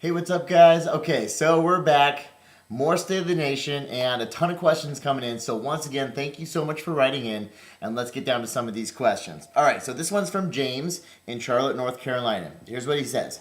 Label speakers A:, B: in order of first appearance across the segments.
A: Hey, what's up, guys? Okay, so we're back. More State of the Nation and a ton of questions coming in. So, once again, thank you so much for writing in. And let's get down to some of these questions. All right, so this one's from James in Charlotte, North Carolina. Here's what he says.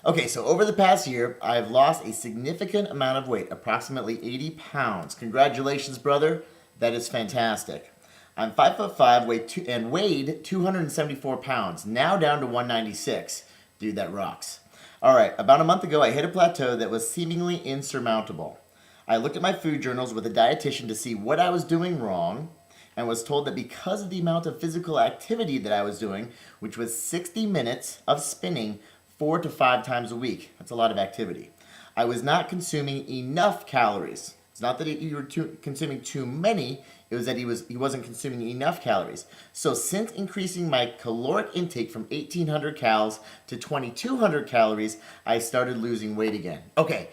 A: Okay, so over the past year, I've lost a significant amount of weight, approximately 80 pounds. Congratulations, brother. That is fantastic. I'm 5'5", weighed 274 pounds, now down to 196. Dude, that rocks. All right, about a month ago, I hit a plateau that was seemingly insurmountable. I looked at my food journals with a dietitian to see what I was doing wrong and was told that because of the amount of physical activity that I was doing, which was 60 minutes of spinning 4 to 5 times a week, that's a lot of activity, I was not consuming enough calories. It's not that you were consuming too many, it was that he wasn't consuming enough calories. So since increasing my caloric intake from 1,800 calories to 2,200 calories, I started losing weight again. Okay,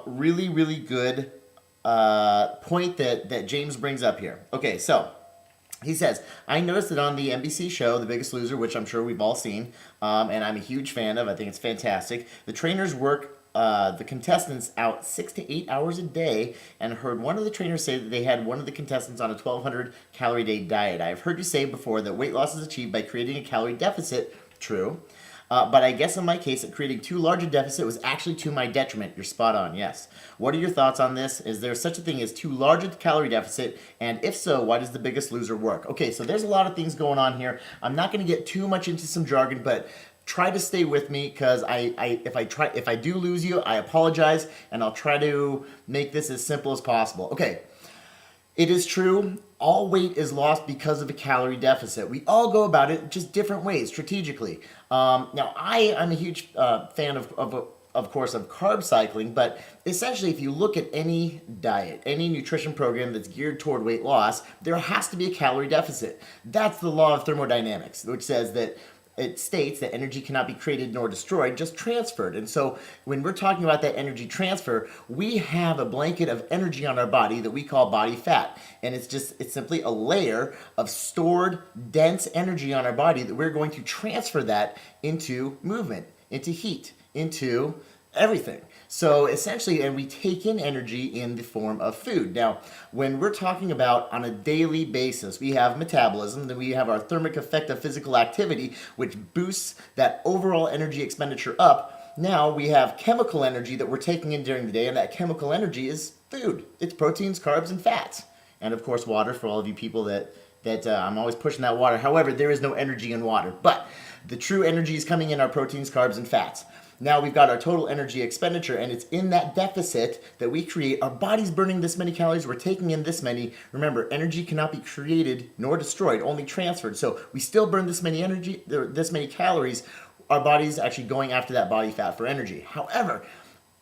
A: really, really good point that James brings up here. Okay, so he says, I noticed that on the NBC show, The Biggest Loser, which I'm sure we've all seen, and I'm a huge fan of, I think it's fantastic, the trainers work the contestants out 6 to 8 hours a day, and heard one of the trainers say that they had one of the contestants on a 1,200 calorie day diet. I've heard you say before that weight loss is achieved by creating a calorie deficit. True. But I guess in my case, that creating too large a deficit was actually to my detriment. You're spot on, yes. What are your thoughts on this? Is there such a thing as too large a calorie deficit? And if so, why does The Biggest Loser work? Okay, so there's a lot of things going on here. I'm not going to get too much into some jargon, but try to stay with me because if I do lose you, I apologize, and I'll try to make this as simple as possible. Okay. It is true, all weight is lost because of a calorie deficit. We all go about it just different ways, strategically. Now, I'm a huge fan of course, of carb cycling, but essentially if you look at any diet, any nutrition program that's geared toward weight loss, there has to be a calorie deficit. That's the law of thermodynamics, which says that it states that energy cannot be created nor destroyed, just transferred. And so when we're talking about that energy transfer, we have a blanket of energy on our body that we call body fat. And it's simply a layer of stored, dense energy on our body that we're going to transfer that into movement, into heat, into everything. So essentially, and we take in energy in the form of food. Now, when we're talking about on a daily basis, we have metabolism, then we have our thermic effect of physical activity, which boosts that overall energy expenditure up. Now we have chemical energy that we're taking in during the day, and that chemical energy is food. It's proteins, carbs, and fats. And of course, water for all of you people that I'm always pushing that water. However, there is no energy in water. But the true energy is coming in our proteins, carbs, and fats. Now we've got our total energy expenditure, and it's in that deficit that we create. Our body's burning this many calories, we're taking in this many. Remember, energy cannot be created nor destroyed, only transferred. So we still burn this many energy, this many calories. Our body's actually going after that body fat for energy. However,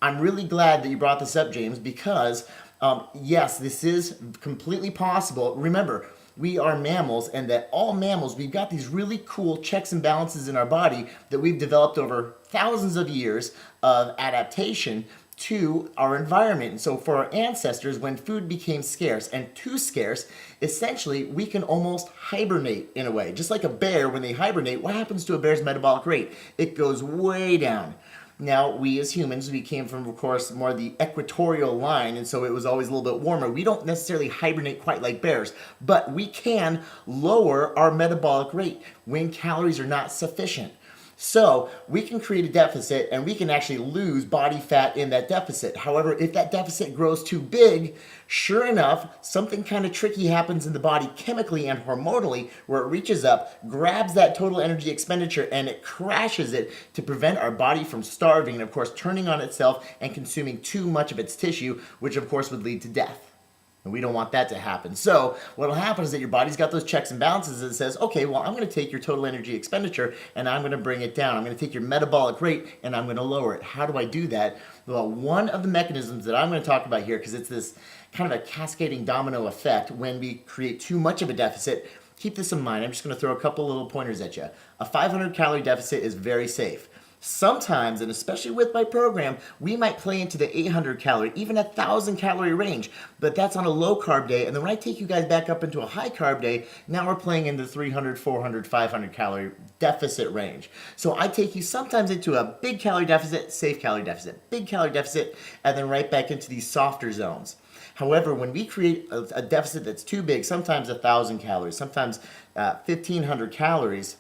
A: I'm really glad that you brought this up, James, because yes, this is completely possible. Remember, we are mammals, and that all mammals, we've got these really cool checks and balances in our body that we've developed over thousands of years of adaptation to our environment. And so for our ancestors, when food became scarce and too scarce, essentially we can almost hibernate in a way. Just like a bear, when they hibernate, what happens to a bear's metabolic rate? It goes way down. Now, we as humans, we came from, of course, more the equatorial line, and so it was always a little bit warmer. We don't necessarily hibernate quite like bears, but we can lower our metabolic rate when calories are not sufficient. So we can create a deficit, and we can actually lose body fat in that deficit. However, if that deficit grows too big, sure enough, something kind of tricky happens in the body chemically and hormonally, where it reaches up, grabs that total energy expenditure, and it crashes it to prevent our body from starving and, of course, turning on itself and consuming too much of its tissue, which, of course, would lead to death. And we don't want that to happen. So what will happen is that your body's got those checks and balances that says, okay, well, I'm going to take your total energy expenditure and I'm going to bring it down. I'm going to take your metabolic rate and I'm going to lower it. How do I do that? Well, one of the mechanisms that I'm going to talk about here, because it's this kind of a cascading domino effect when we create too much of a deficit. Keep this in mind. I'm just going to throw a couple little pointers at you. A 500 calorie deficit is very safe. Sometimes, and especially with my program, we might play into the 800 calorie, even 1,000 calorie range, but that's on a low carb day. And then when I take you guys back up into a high carb day, now we're playing in the 300, 400, 500 calorie deficit range. So I take you sometimes into a big calorie deficit, safe calorie deficit, big calorie deficit, and then right back into these softer zones. However, when we create a deficit that's too big, sometimes 1,000 calories, sometimes 1,500 calories,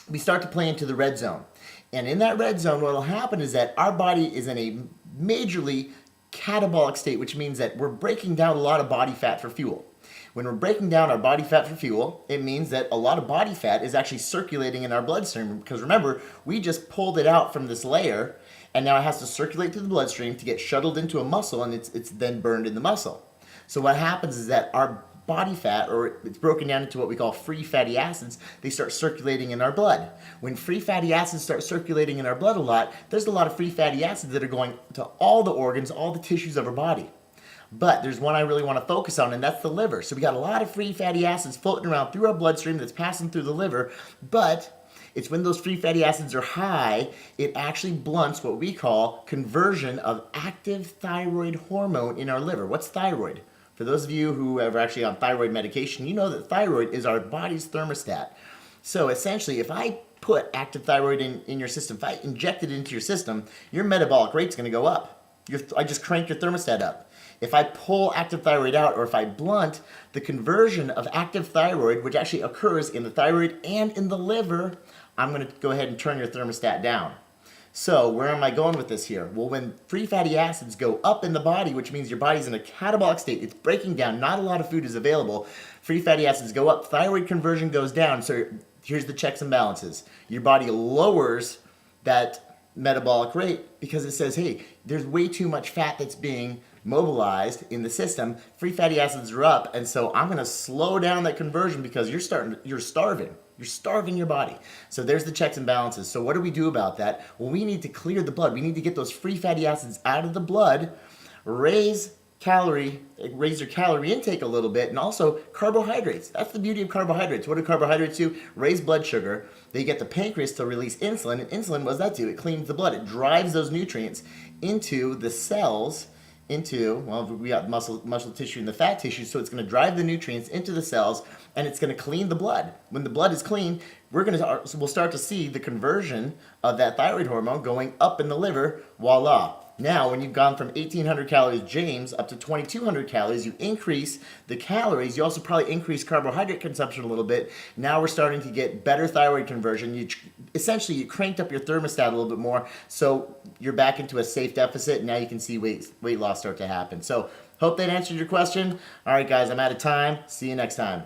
A: we start to play into the red zone. And in that red zone, what will happen is that our body is in a majorly catabolic state, which means that we're breaking down a lot of body fat for fuel. When we're breaking down our body fat for fuel, it means that a lot of body fat is actually circulating in our bloodstream. Because remember, we just pulled it out from this layer, and now it has to circulate through the bloodstream to get shuttled into a muscle, and it's then burned in the muscle. So what happens is that our body fat, or it's broken down into what we call free fatty acids, they start circulating in our blood. When free fatty acids start circulating in our blood a lot, there's a lot of free fatty acids that are going to all the organs, all the tissues of our body. But there's one I really want to focus on, and that's the liver. So we got a lot of free fatty acids floating around through our bloodstream that's passing through the liver, but it's when those free fatty acids are high, it actually blunts what we call conversion of active thyroid hormone in our liver. What's thyroid? For those of you who are actually on thyroid medication, you know that thyroid is our body's thermostat. So essentially, if I put active thyroid in your system, if I inject it into your system, your metabolic rate's going to go up. I just crank your thermostat up. If I pull active thyroid out, or if I blunt the conversion of active thyroid, which actually occurs in the thyroid and in the liver, I'm going to go ahead and turn your thermostat down. So where am I going with this here? Well, when free fatty acids go up in the body, which means your body's in a catabolic state, it's breaking down, not a lot of food is available, free fatty acids go up, thyroid conversion goes down. So here's the checks and balances. Your body lowers that metabolic rate because it says, hey, there's way too much fat that's being mobilized in the system. Free fatty acids are up, and so I'm going to slow down that conversion because you're starving. You're starving your body. So there's the checks and balances. So what do we do about that? Well, we need to clear the blood. We need to get those free fatty acids out of the blood, raise your calorie intake a little bit, and also carbohydrates. That's the beauty of carbohydrates. What do carbohydrates do? Raise blood sugar. They get the pancreas to release insulin, and insulin, what does that do? It cleans the blood. It drives those nutrients into the cells, we got muscle tissue and the fat tissue, so it's going to drive the nutrients into the cells, and it's going to clean the blood. When the blood is clean, we'll start to see the conversion of that thyroid hormone going up in the liver. Voila. Now, when you've gone from 1,800 calories, James, up to 2,200 calories, you increase the calories. You also probably increase carbohydrate consumption a little bit. Now we're starting to get better thyroid conversion. Essentially, you cranked up your thermostat a little bit more, so you're back into a safe deficit. And now you can see weight loss start to happen. So, hope that answered your question. All right, guys, I'm out of time. See you next time.